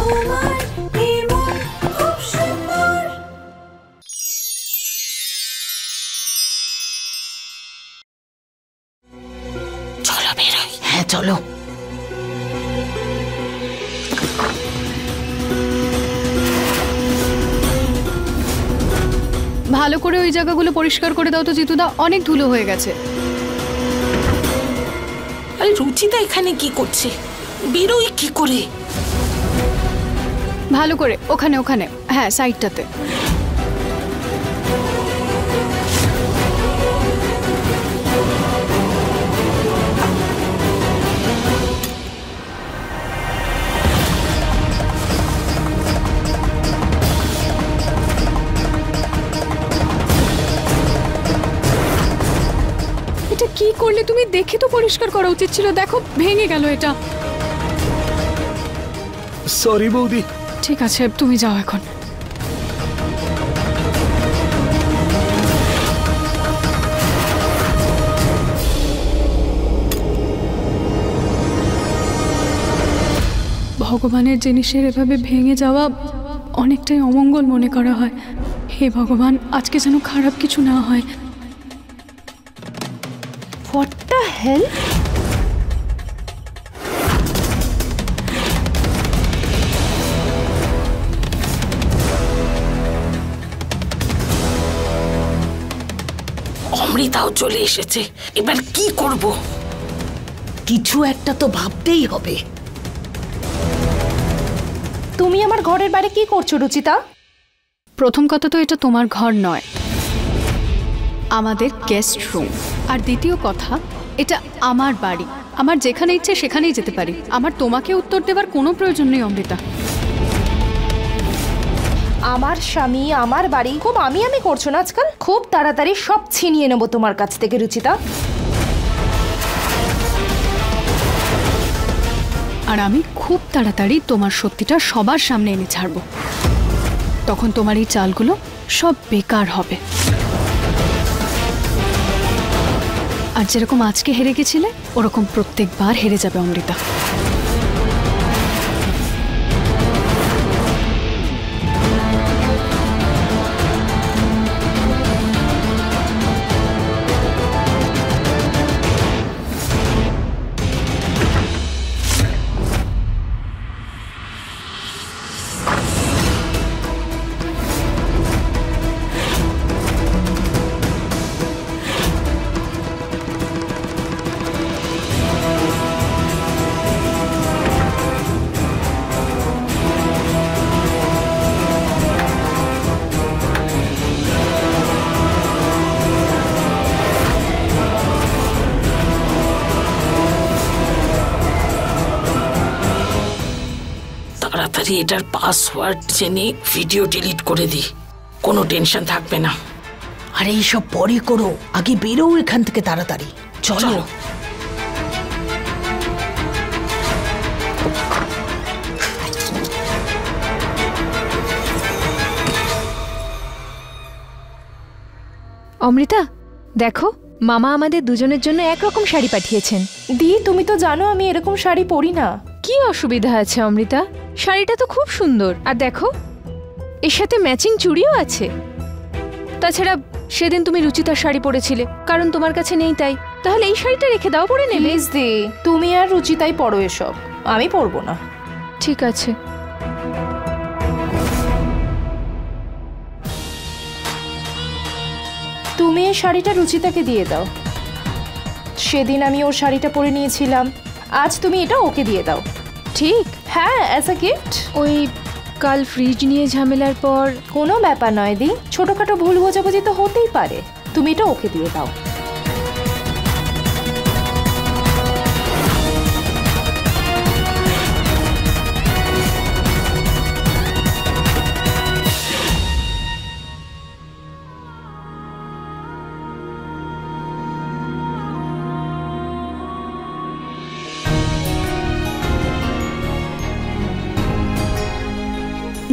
তোমার এই মন খুব সুন্দর। চলো বেরোই। হ্যাঁ চলো। ভালো করে ওই জায়গাগুলো পরিষ্কার করে দাও তো জিতুদা, অনেক ধুলো হয়ে গেছে। আরে রুচিতা এখানে কি করছে? বেরোই কি করে? ভালো করে ওখানে ওখানে, হ্যাঁ সাইডটাতে। এটা কি করলে তুমি? দেখে তো পরিষ্কার করা উচিত ছিল, দেখো ভেঙে গেল এটা। সরি বৌদি। ঠিক আছে তুমি যাও এখন। ভগবানের জিনিসের এভাবে ভেঙে যাওয়া অনেকটাই অমঙ্গল মনে করা হয়। হে ভগবান, আজকে যেন খারাপ কিছু না হয়। What the hell? অমৃতাও চলে এসেছে, এবার কি করব? কিছু একটা তো ভাবতেই হবে। তুমি আমার ঘরের বাইরে কি করছো রুচিতা? প্রথম কথা তো এটা তোমার ঘর নয়, আমাদের গেস্ট রুম। আর দ্বিতীয় কথা, এটা আমার বাড়ি, আমার যেখানে ইচ্ছে সেখানেই যেতে পারি। আমার তোমাকে উত্তর দেওয়ার কোনো প্রয়োজন নেই অমৃতা। আমার স্বামী, আমার বাড়ি, খুব আমি করছো না আজকাল? খুব তাড়াতাড়ি সব ছিনিয়ে নেবো তোমার কাছ থেকে রুচিতা। আর আমি খুব তাড়াতাড়ি তোমার সত্যিটা সবার সামনে এনে ছাড়বো। তখন তোমার এই চালগুলো সব বেকার হবে। আর যেরকম আজকে হেরে গেছিলে, ওরকম প্রত্যেকবার হেরে যাবে অমৃতা। তাড়াতাড়ি এটার পাসওয়ার্ড জেনে ভিডিও ডিলিট করে দিই, কোনো টেনশন থাকবে না। আরে এইসব পরে করো, আগে বেরো এখান থেকে তাড়াতাড়ি। চলো। অমৃতা দেখো, মামা আমাদের দুজনের জন্য একরকম শাড়ি পাঠিয়েছেন। দি, তুমি তো জানো আমি এরকম শাড়ি পরি না। কি অসুবিধা আছে অমৃতা? শাড়িটা তো খুব সুন্দর, আর দেখো এর সাথে ম্যাচিং চুড়িও আছে। তাছাড়া সেদিন তুমি রুচিতার শাড়ি পরেছিলে, কারণ তোমার কাছে নেই তাই। তাহলে এই শাড়িটা রেখে দাও, পরে নেবে। প্লিজ দি, তুমি আর রুচিতাই পরো এসব, আমি পরবো না। ঠিক আছে। তুমি এই শাড়িটা রুচিতাকে দিয়ে দাও। সেদিন আমি ওর শাড়িটা পরে নিয়েছিলাম, আজ তুমি এটা ওকে দিয়ে দাও। ঠিক? হ্যাঁ, অ্যাজ আ গিফট। ওই কাল ফ্রিজ নিয়ে ঝামেলার পর। কোনো ব্যাপার নয় দি, ছোটখাটো ভুল বোঝাবুঝি তো হতেই পারে। তুমি এটা ওকে দিয়ে দাও।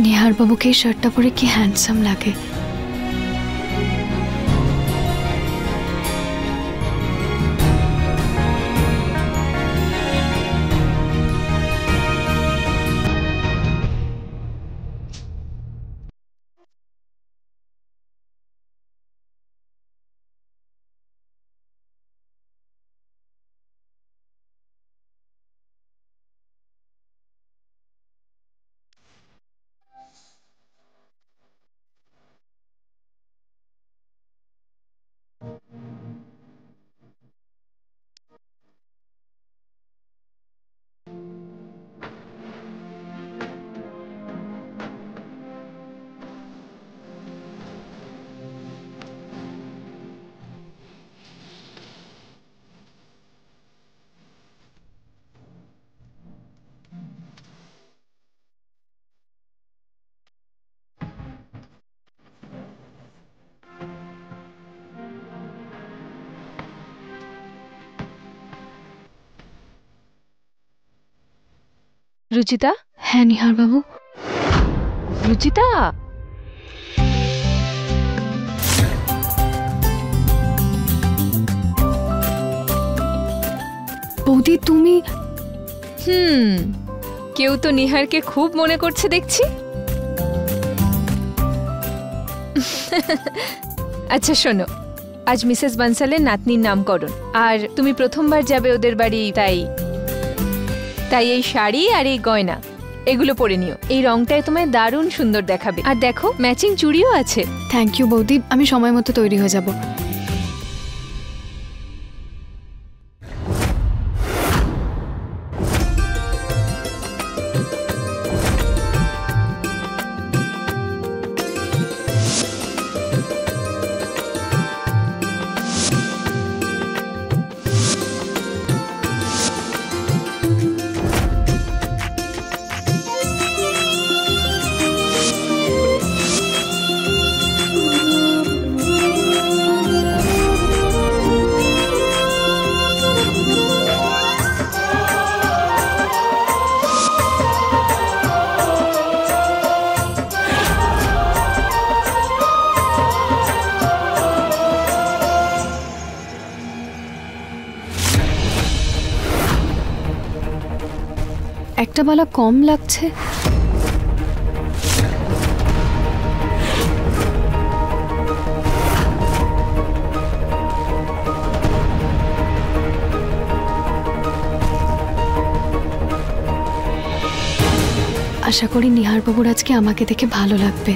নিহার বাবুকে এই শার্টটা পরে কি হ্যান্ডসাম লাগে। রুচিতা, হ্যাঁ নিহার বাবু। রুচিতা, বৌদি তুমি? কেউ তো নিহারকে খুব মনে করছে দেখছি। আচ্ছা শোনো, আজ মিসেস বানসালের নাতনির নামকরণ, আর তুমি প্রথমবার যাবে ওদের বাড়ি, তাই এই শাড়ি আর এই গয়না এগুলো পরে নিও। এই রংটায় তোমায় দারুণ সুন্দর দেখাবে। আর দেখো ম্যাচিং চুড়িও আছে। থ্যাংক ইউ বৌদি, আমি সময় মতো তৈরি হয়ে যাব। একটা বালা কম লাগছে। আশা করি নিহার বাবুর আজকে আমাকে দেখে ভালো লাগবে।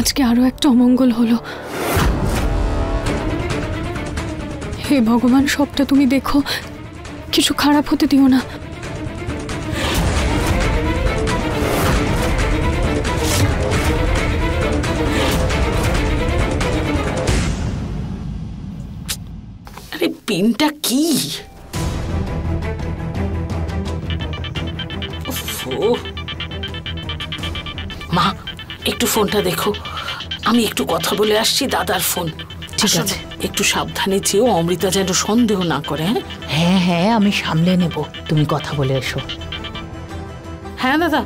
আজকে আরো একটা অমঙ্গল হলো। হে ভগবান, সবটা তুমি দেখো, কিছু খারাপ হতে দিও না। আরে পিনটা কি? মা একটু ফোনটা দেখো, আমি একটু কথা বলে আসছি। দাদার ফোন। ঠিক আছে, একটু সাবধানে যেও, অমৃতা যেন সন্দেহ না করে। হ্যাঁ হ্যাঁ, আমি সামলে নেব, তুমি কথা বলে এসো। হ্যাঁ দাদা।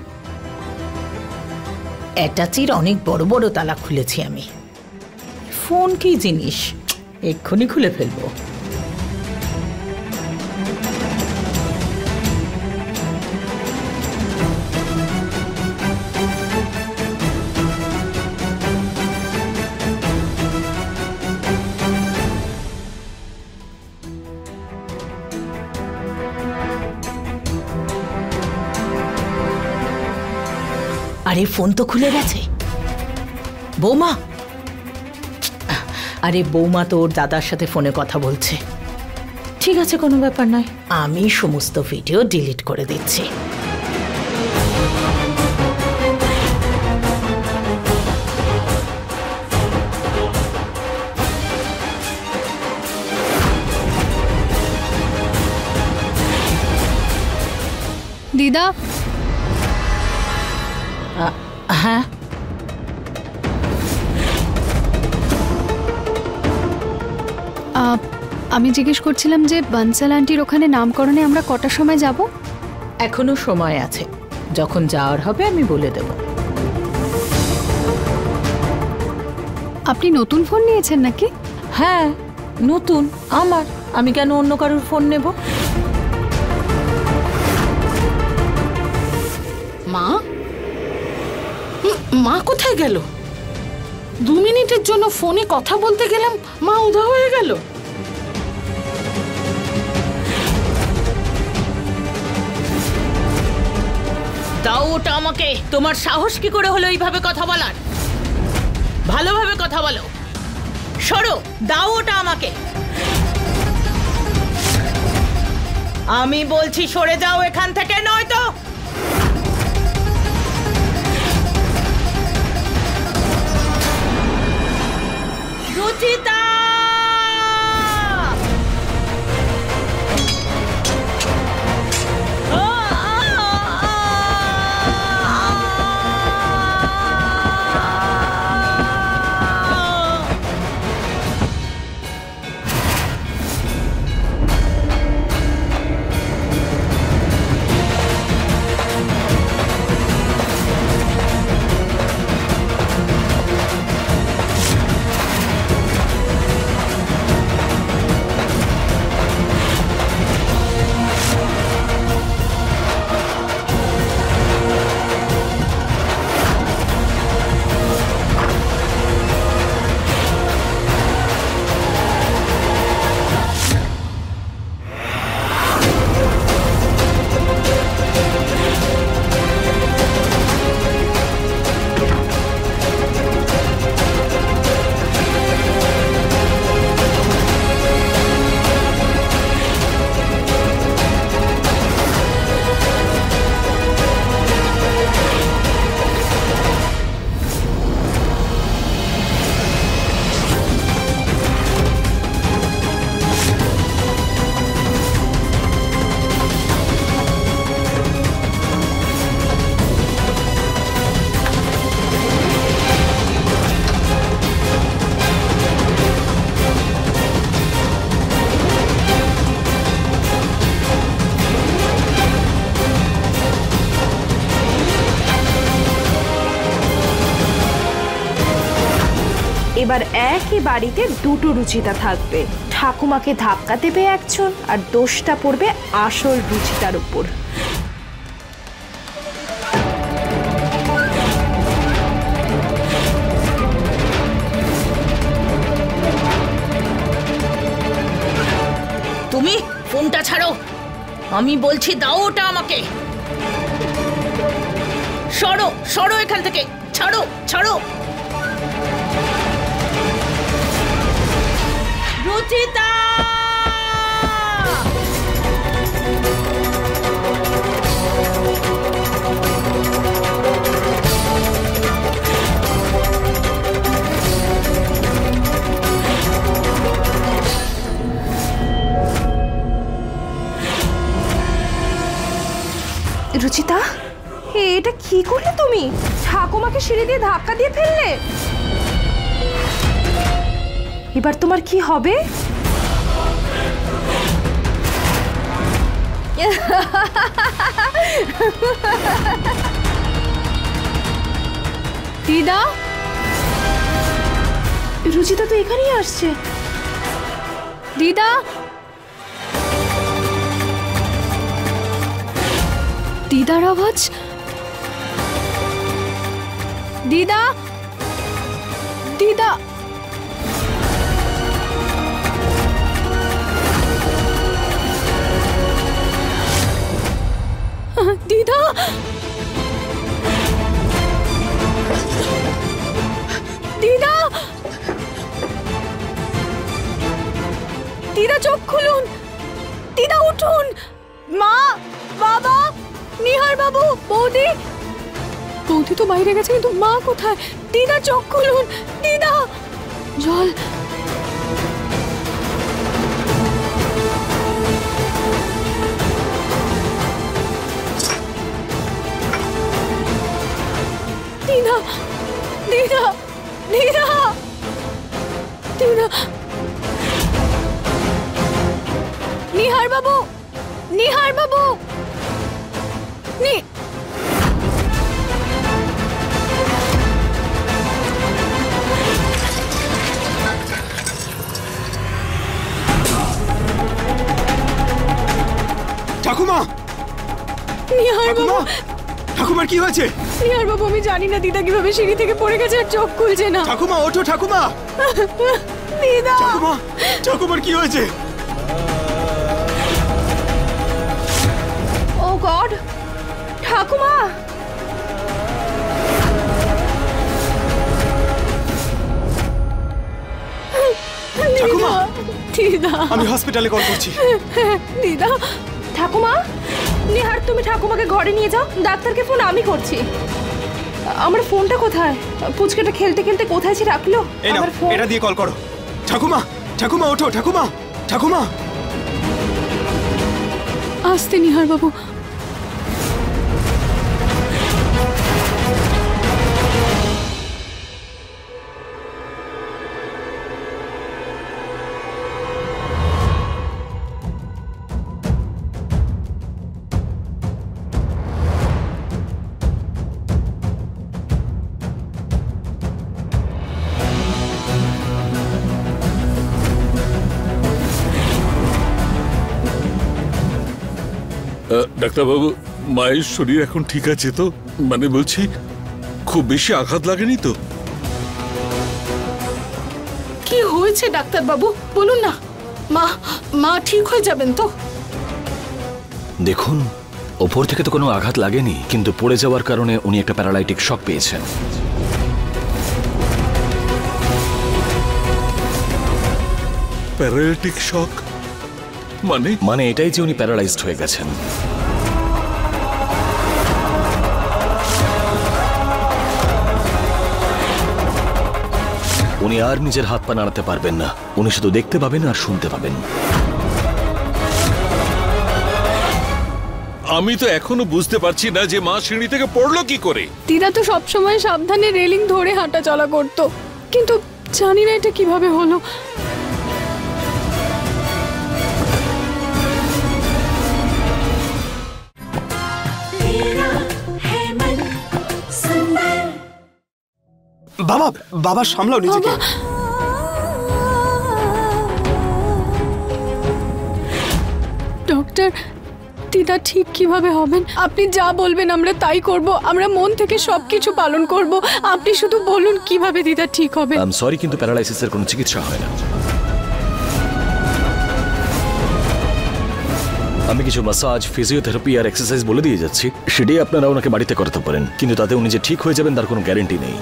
অ্যাটাচির অনেক বড় বড় তালা খুলেছি আমি। ফোন কি জিনিস, এক্ষুনি খুলে ফেলবো। আরে ফোন তো খুলে গেছে। বৌমা, আরে বৌমা তো ওর দাদার সাথে ফোনে কথা বলছে। ঠিক আছে, কোনো ব্যাপার নয়, আমি সমস্ত ভিডিও ডিলিট করে দিচ্ছি। দিদা। হ্যাঁ, আমি জিজ্ঞেস করছিলাম যে বানসাল আন্টির ওখানে নামকরণে আমরা কটার সময় যাব? এখনো সময় আছে, যখন যাওয়ার হবে আমি বলে দেব। আপনি নতুন ফোন নিয়েছেন নাকি? হ্যাঁ নতুন, আমার। আমি কেন অন্য কারোর ফোন নেব? মা, মা কোথায় গেল? 2 মিনিটের জন্য ফোনে কথা বলতে গেলাম, মা উধাও হয়ে গেল। দাও ওটা আমাকে। তোমার সাহস কি করে হলো এইভাবে কথা বলার? ভালোভাবে কথা বলো। সরো, দাও ওটা আমাকে। আমি বলছি সরে যাও এখান থেকে, নয়তো রুচিতা। এবার একই বাড়িতে দুটো রুচিতা থাকবে। ঠাকুমাকে ধাক্কা দেবে একজন, আর দোষটা পড়বে আসল রুচিতার উপর। তুমি ফোনটা ছাড়ো, আমি বলছি দাও ওটা আমাকে। সরো, সরো এখান থেকে, ছাড়ো, ছাড়ো। রুচিতা! রুচিতা, এটা কি করলে তুমি? ঠাকুমাকে সিঁড়ি দিয়ে ধাক্কা দিয়ে ফেললে। এবার তোমার কি হবে? দিদা, রুচিতা তো এখানেই আসছে। দিদা, দিদার আওয়াজ। দিদা, দিদা, দিদা, দিদা, দিদা চোখ খুলুন, দিদা উঠুন। মা, বাবা, নিহার বাবু, বৌদি। বৌদি তো বাইরে গেছে, কিন্তু মা কোথায়? দিদা চোখ খুলুন, দিদা। জল। দিদা, দিদা, দিদা, দিদা। নিহার বাবু, নিহার বাবু, ঠাকুমা! নিহার বাবু, ঠাকুমার কি হয়েছে? নিহার বাবু, আমি জানি না দিদা কিভাবে সিঁড়ি থেকে পড়ে গেছে আর চোখ খুলছে না। ঠাকুমা ওঠো, ঠাকুমা! দিদা, ঠাকুমা, ঠাকুমার কি হয়েছে? ও গড, ঠাকুমা, আমি হসপিটালে কল করছি। দিদা। ঠাকুমা, নিহার তুমি ঠাকুমাকে ঘরে নিয়ে যাও, ডাক্তারকে ফোন আমি করছি। আমার ফোনটা কোথায়? পুচকেটা খেলতে খেলতে কোথায় যে রাখলো? এই নাও, আমার ফোন। এটা দিয়ে কল করো। ঠাকুমা, ঠাকুমা ওঠো, ঠাকুমা, ঠাকুমা। আসতে নিহার বাবু। ডাক্তারবাবু, মায়ের শরীর এখন ঠিক আছে তো? মানে বলছি, খুব বেশি আঘাত লাগেনি তো? কি হয়েছে ডাক্তারবাবু বলুন না। মা ঠিক হয়ে যাবেন তো? দেখুন, ওপর থেকে তো কোনো আঘাত লাগেনি, কিন্তু পড়ে যাওয়ার কারণে উনি একটা প্যারালাইটিক শক পেয়েছেন। প্যারালাইটিক শক মানে এটাই যে উনি প্যারালাইজড হয়ে গেছেন। উনি আর নিজের হাত পা নাড়াতে পারবেন না, উনি শুধু দেখতে পাবেন আর শুনতে পাবেন। আমি তো এখনো বুঝতে পারছি না যে মা সিঁড়ি থেকে পড়লো কি করে। দিদা তো সবসময় সাবধানে রেলিং ধরে হাঁটা চলা করতো, কিন্তু জানি না এটা কিভাবে হলো। বাবা, বাবা সামলাও নিজেকে। ডক্টর, দিদা ঠিক কিভাবে হবেন? আপনি যা বলবেন আমরা তাই করব, আমরা মন থেকে সবকিছু পালন করব। আপনি শুধু বলুন কিভাবে দিদা ঠিক হবে। আই এম সরি, কিন্তু প্যারালাইসিসের কোনো চিকিৎসা হয় না। আমি কিছু ম্যাসাজ, ফিজিওথেরাপি আর এক্সারসাইজ বলে দিয়ে যাচ্ছি, সেটাই আপনারা ওনাকে বাড়িতে করাতে পারেন, কিন্তু তাতে উনি যে ঠিক হয়ে যাবেন তার কোনো গ্যারান্টি নেই।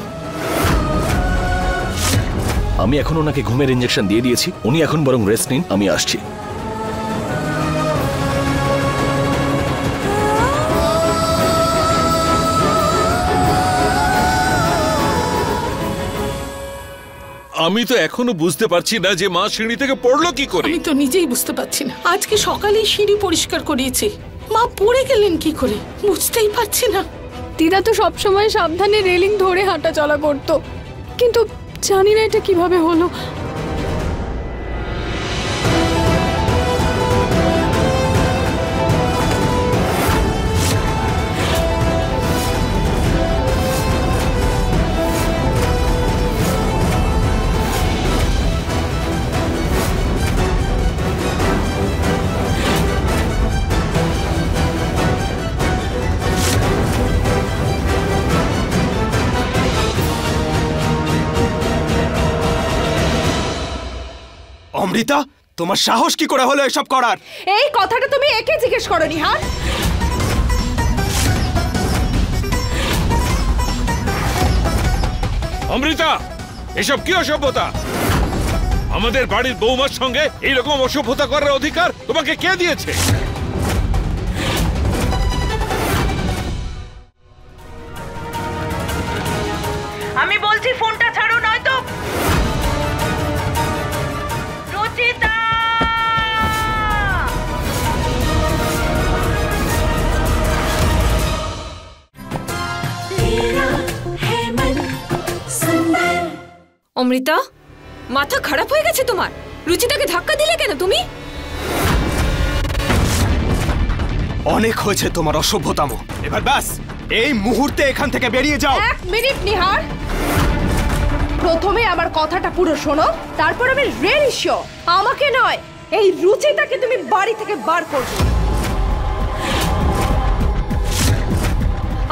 আমি এখন ওনাকে ঘুমের ইঞ্জেকশন দিয়ে দিয়েছি, উনি এখন বরং রেস্ট নিন, আমি আসছি। আমি তো এখনো বুঝতে পারছি না যে মা সিঁড়ি থেকে পড়লো কি করে। আমি তো নিজেই বুঝতে পারছি না। আজকে সকালেই সিঁড়ি পরিষ্কার করিয়েছি, মা পড়ে গেলেন কি করে বুঝতেই পারছি না। দিদা তো সবসময় সাবধানে রেলিং ধরে হাঁটা চলা করতো, কিন্তু জানি না এটা কিভাবে হলো। অমৃতা, তোমার সাহস কি করে হলো এসব করার? এই কথাটা তুমি একে জিজ্ঞেস করো নিহার। অমৃতা, এসব কি অসভ্যতা? আমাদের বাড়ির বৌমার সঙ্গে এইরকম অসভ্যতা করার অধিকার তোমাকে কে দিয়েছে? আমি বলছি ফোনটা ছাড়ো, নয়তো। রুচিতা! অমৃতা, মাথা খারাপ হয়ে গেছে তোমার? রুচিতাকে ধাক্কা দিলে কেন তুমি? অনেক হয়েছে তোমার অসভ্যতাম, এবার ব্যাস, এই মুহূর্তে এখান থেকে বেরিয়ে যাও। এক মিনিট নিহার, প্রথমে আমার কথাটা পুরো শোনো, তারপর আমি রিয়েলি শিওর আমাকে নয়, এই রুচিতাকে তুমি বাড়ি থেকে বার করবে।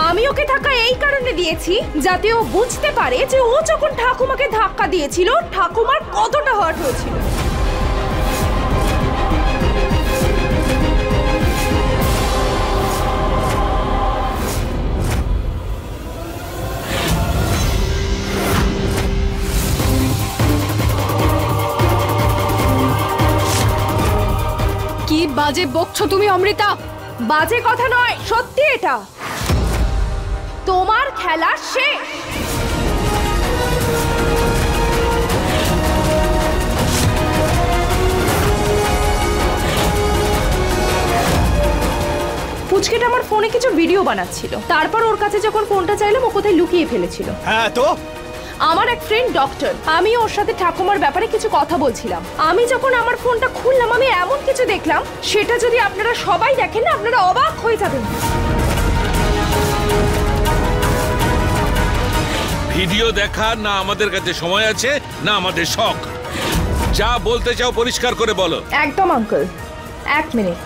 আমি ওকে ধাক্কা এই কারণে দিয়েছি যাতে ও বুঝতে পারে যে ও যখন ঠাকুমাকে ধাক্কা দিয়েছিল ঠাকুমার কতটা হার্ট হয়েছিল। কি বাজে বকছো তুমি অমৃতা? বাজে কথা নয়, সত্যি এটা। তোমার খেলা শেষ। পুচকেটা আমার ফোনে কিছু ভিডিও বানাচ্ছিল, তারপর ওর কাছে যখন ফোনটা চাইলাম ও কোথায় লুকিয়ে ফেলেছিল। হ্যাঁ তো আমার এক ফ্রেন্ড ডক্টর, আমি ওর সাথে ঠাকুমার ব্যাপারে কিছু কথা বলছিলাম। আমি যখন আমার ফোনটা খুললাম আমি এমন কিছু দেখলাম, সেটা যদি আপনারা সবাই দেখেন না আপনারা অবাক হয়ে যাবেন। ভিডিও দেখার না আমাদের কাছে সময় আছে না আমাদের শখ। যা বলতে চাও পরিষ্কার করে বলো। একদম আঙ্কেল, 1 মিনিট।